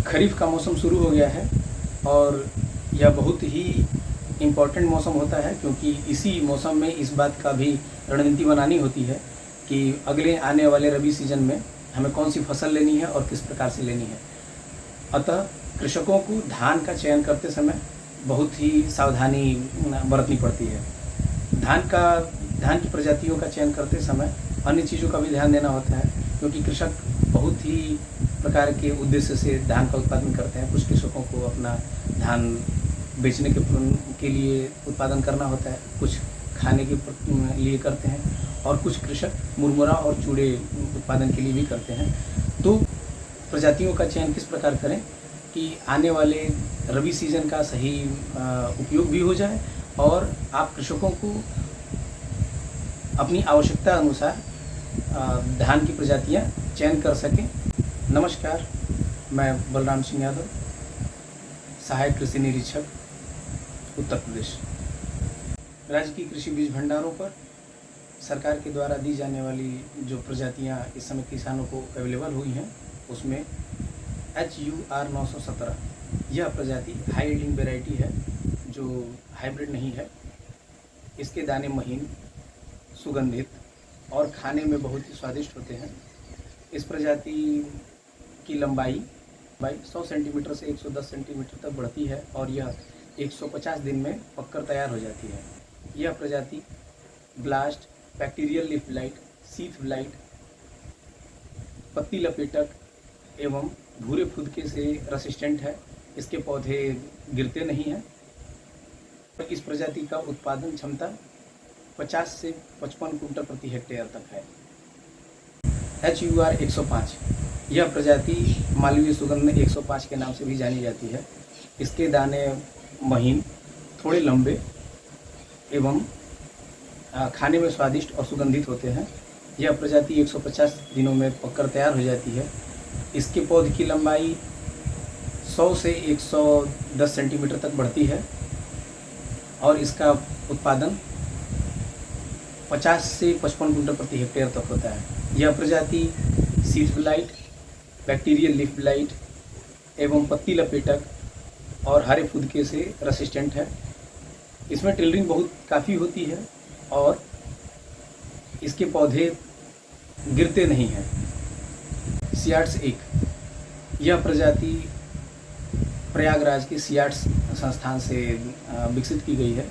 खरीफ का मौसम शुरू हो गया है और यह बहुत ही इम्पॉर्टेंट मौसम होता है, क्योंकि इसी मौसम में इस बात का भी रणनीति बनानी होती है कि अगले आने वाले रबी सीजन में हमें कौन सी फसल लेनी है और किस प्रकार से लेनी है। अतः कृषकों को धान का चयन करते समय बहुत ही सावधानी बरतनी पड़ती है। धान की प्रजातियों का चयन करते समय अन्य चीज़ों का भी ध्यान देना होता है, क्योंकि कृषक बहुत ही प्रकार के उद्देश्य से धान का उत्पादन करते हैं। कुछ कृषकों को अपना धान बेचने के लिए उत्पादन करना होता है, कुछ खाने के लिए करते हैं, और कुछ कृषक मुरमुरा और चूड़े उत्पादन के लिए भी करते हैं। तो प्रजातियों का चयन किस प्रकार करें कि आने वाले रबी सीजन का सही उपयोग भी हो जाए और आप कृषकों को अपनी आवश्यकता अनुसार धान की प्रजातियां चयन कर सकें। नमस्कार, मैं बलराम सिंह यादव, सहायक कृषि निरीक्षक, उत्तर प्रदेश। राज्य की कृषि बीज भंडारों पर सरकार के द्वारा दी जाने वाली जो प्रजातियां इस समय किसानों को अवेलेबल हुई हैं, उसमें HUR 917 यह प्रजाति हाई यील्डिंग वेराइटी है, जो हाइब्रिड नहीं है। इसके दाने महीन, सुगंधित और खाने में बहुत ही स्वादिष्ट होते हैं। इस प्रजाति की लंबाई 100 सेंटीमीटर से 110 सेंटीमीटर तक बढ़ती है और यह 150 दिन में पककर तैयार हो जाती है। यह प्रजाति blast, bacterial leaf blight, sheath blight, पत्ती लपेटक एवं भूरे फुदके से रेसिस्टेंट है। इसके पौधे गिरते नहीं हैं। इस प्रजाति का उत्पादन क्षमता 50 से 55 कुंटल प्रति हेक्टेयर तक है। HUR 105 यह प्रजाति मालवीय सुगंध 105 के नाम से भी जानी जाती है। इसके दाने महीन, थोड़े लंबे एवं खाने में स्वादिष्ट और सुगंधित होते हैं। यह प्रजाति 150 दिनों में पककर तैयार हो जाती है। इसके पौधे की लंबाई 100 से 110 सेंटीमीटर तक बढ़ती है और इसका उत्पादन 50 से 55 कुंटल प्रति हेक्टेयर तक होता है। यह प्रजाति sheath blight, bacterial leaf blight एवं पत्ती लपेटक और हरे फुदके से रेसिस्टेंट है। इसमें टिलरिंग बहुत काफ़ी होती है और इसके पौधे गिरते नहीं हैं। सियाट्स 1 यह प्रजाति प्रयागराज के सियाट्स संस्थान से विकसित की गई है।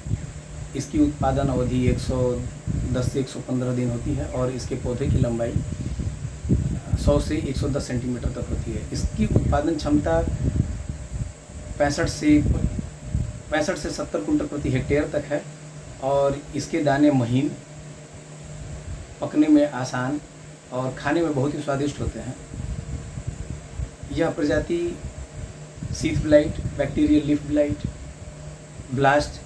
इसकी उत्पादन अवधि 110 से 115 दिन होती है और इसके पौधे की लंबाई 100 से 110 सेंटीमीटर तक होती है। इसकी उत्पादन क्षमता 65 से 70 कुंटल प्रति हेक्टेयर तक है और इसके दाने महीन, पकने में आसान और खाने में बहुत ही स्वादिष्ट होते हैं। यह प्रजाति sheath blight, bacterial leaf blight, blast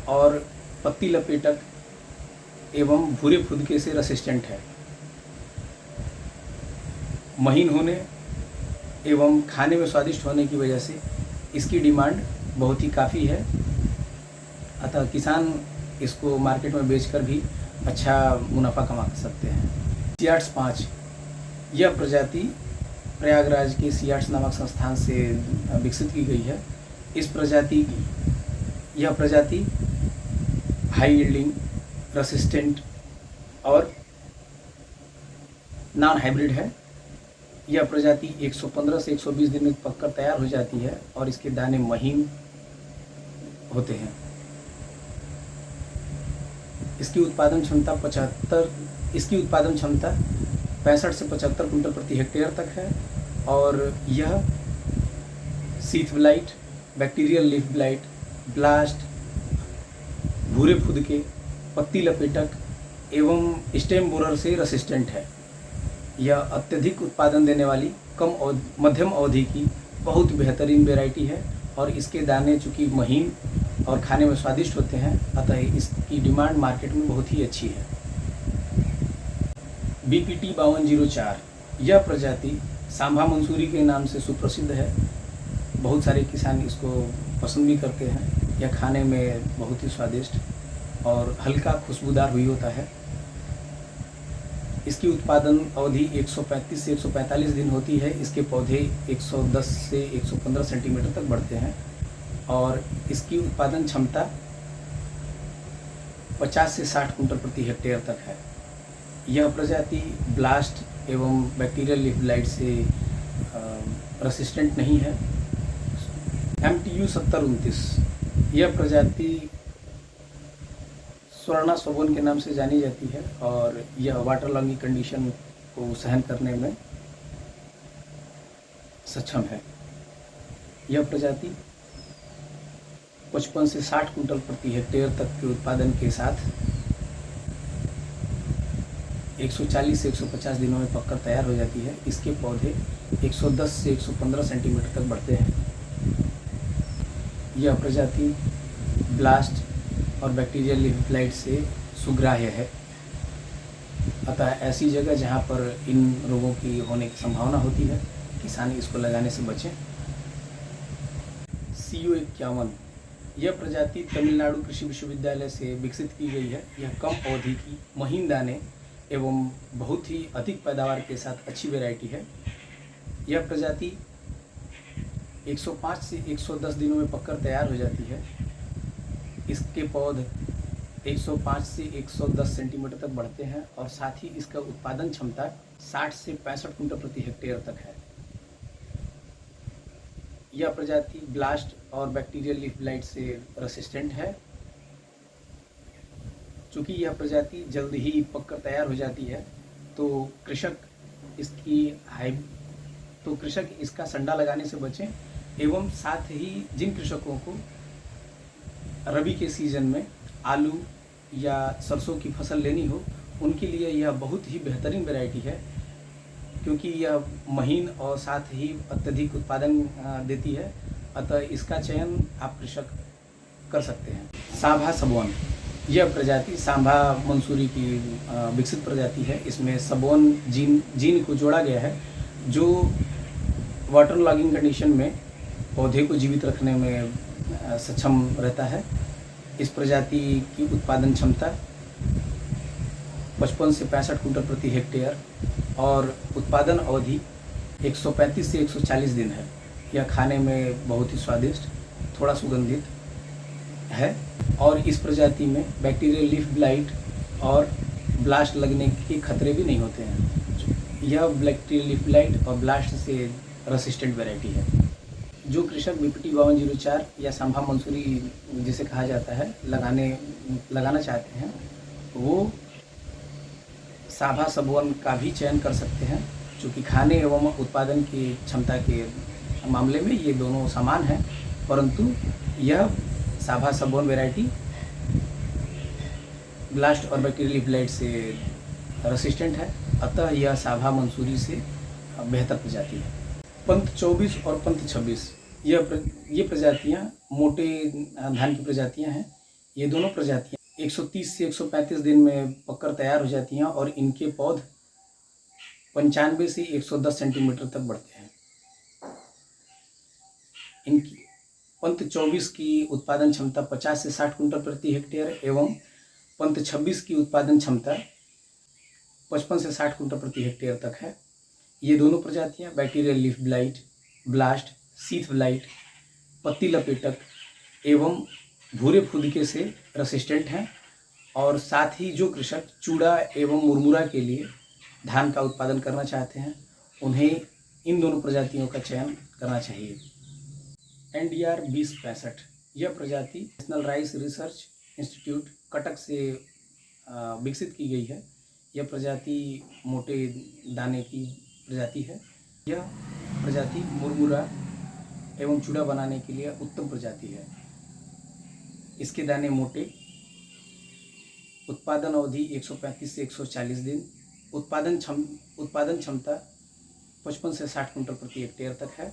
और पत्ती लपेटक एवं भूरे फुदके से रेसिस्टेंट है। महीन होने एवं खाने में स्वादिष्ट होने की वजह से इसकी डिमांड बहुत ही काफ़ी है। अतः किसान इसको मार्केट में बेचकर भी अच्छा मुनाफा कमा सकते हैं। सियाट्स 5 यह प्रजाति प्रयागराज के सियाट्स नामक संस्थान से विकसित की गई है। यह प्रजाति हाई यील्डिंग, रेसिस्टेंट और नॉन हाइब्रिड है। यह प्रजाति 115 से 120 दिन में पककर तैयार हो जाती है और इसके दाने महीन होते हैं। इसकी उत्पादन क्षमता 65 से 75 कुंटल प्रति हेक्टेयर तक है और यह sheath blight, bacterial leaf blight, blast, भूरे फुदके, पत्ती लपेटक एवं स्टेम बोरर से रेसिस्टेंट है। यह अत्यधिक उत्पादन देने वाली मध्यम अवधि की बहुत बेहतरीन वैरायटी है और इसके दाने चूँकि महीन और खाने में स्वादिष्ट होते हैं, अतः इसकी डिमांड मार्केट में बहुत ही अच्छी है। BPT 5204 यह प्रजाति सांभा मंसूरी के नाम से सुप्रसिद्ध है। बहुत सारे किसान इसको पसंद भी करते हैं। यह खाने में बहुत ही स्वादिष्ट और हल्का खुशबूदार हुई होता है। इसकी उत्पादन अवधि 135 से 145 दिन होती है। इसके पौधे 110 से 115 सेंटीमीटर तक बढ़ते हैं और इसकी उत्पादन क्षमता 50 से 60 कुंटल प्रति हेक्टेयर तक है। यह प्रजाति ब्लास्ट एवं बैक्टीरियल लीफ ब्लाइट से रेसिस्टेंट नहीं है। MTU 7029 यह प्रजाति स्वर्णा सबोन के नाम से जानी जाती है और यह वाटर लॉगिंग कंडीशन को सहन करने में सक्षम है। यह प्रजाति 55 से 60 कुंटल प्रति हेक्टेयर तक के उत्पादन के साथ 140 से 150 दिनों में पककर तैयार हो जाती है। इसके पौधे 110 से 115 सेंटीमीटर तक बढ़ते हैं। यह प्रजाति ब्लास्ट और बैक्टीरियल लीफ ब्लाइट से सुग्राह्य है। अतः ऐसी जगह जहां पर इन रोगों की होने की संभावना होती है, किसान इसको लगाने से बचें। CO 51 यह प्रजाति तमिलनाडु कृषि विश्वविद्यालय से विकसित की गई है। यह कम अवधि की महीन दाने एवं बहुत ही अधिक पैदावार के साथ अच्छी वैरायटी है। यह प्रजाति 105 से 110 दिनों में पककर तैयार हो जाती है। इसके पौध 105 से 110 सेंटीमीटर तक बढ़ते हैं और साथ ही इसका उत्पादन क्षमता 60 से 65 कुंटल प्रति हेक्टेयर तक है। यह प्रजाति ब्लास्ट और बैक्टीरियल लीफ ब्लाइट से रेसिस्टेंट है। चूँकि यह प्रजाति जल्द ही पककर तैयार हो जाती है तो कृषक इसका संडा लगाने से बचें एवं साथ ही जिन कृषकों को रबी के सीज़न में आलू या सरसों की फसल लेनी हो, उनके लिए यह बहुत ही बेहतरीन वैरायटी है, क्योंकि यह महीन और साथ ही अत्यधिक उत्पादन देती है। अतः इसका चयन आप कृषक कर सकते हैं। सांभा सबोन यह प्रजाति सांभा मंसूरी की विकसित प्रजाति है। इसमें सबोन जीन को जोड़ा गया है जो वाटर लॉगिंग कंडीशन में पौधे को जीवित रखने में सक्षम रहता है। इस प्रजाति की उत्पादन क्षमता 55 से 65 कुंटल प्रति हेक्टेयर और उत्पादन अवधि 135 से 140 दिन है। यह खाने में बहुत ही स्वादिष्ट, थोड़ा सुगंधित है और इस प्रजाति में बैक्टीरियल लीफ ब्लाइट और ब्लास्ट लगने के खतरे भी नहीं होते हैं। यह बैक्टीरियल लीफ ब्लाइट और ब्लास्ट से रेसिस्टेंट वैरायटी है। जो कृषक BPT 5204 या सांभा मंसूरी जिसे कहा जाता है लगाना चाहते हैं, वो सांभा सबोन का भी चयन कर सकते हैं। चूँकि खाने एवं उत्पादन की क्षमता के मामले में ये दोनों समान हैं, परंतु यह सांभा सबोन वैरायटी ब्लास्ट और बैक्टीरियल लीफ ब्लाइट से रेसिस्टेंट है। अतः यह सांभा मंसूरी से बेहतर प्रजाति है। पंत 24 और पंत 26 ये प्रजातियां मोटे धान की प्रजातियां हैं। ये दोनों प्रजातियां 130 से 135 दिन में पककर तैयार हो जाती हैं और इनके पौध 95 से 110 सेंटीमीटर तक बढ़ते हैं। इनकी पंत 24 की उत्पादन क्षमता 50 से 60 कुंटल प्रति हेक्टेयर एवं पंत 26 की उत्पादन क्षमता 55 से 60 कुंटल प्रति हेक्टेयर तक है। ये दोनों प्रजातियां bacterial leaf blight, blast, sheath blight, पत्ती लपेटक एवं भूरे फुदके से रेसिस्टेंट हैं और साथ ही जो कृषक चूड़ा एवं मुरमुरा के लिए धान का उत्पादन करना चाहते हैं, उन्हें इन दोनों प्रजातियों का चयन करना चाहिए। NDR 2065 यह प्रजाति national rice research institute Cuttack से विकसित की गई है। यह प्रजाति मोटे दाने की प्रजाति है। यह प्रजाति मुरमुरा एवं चूड़ा बनाने के लिए उत्तम प्रजाति है। इसके दाने मोटे, उत्पादन अवधि 135 से 140 दिन, उत्पादन क्षमता 55 से 60 कुंटल प्रति हेक्टेयर तक है।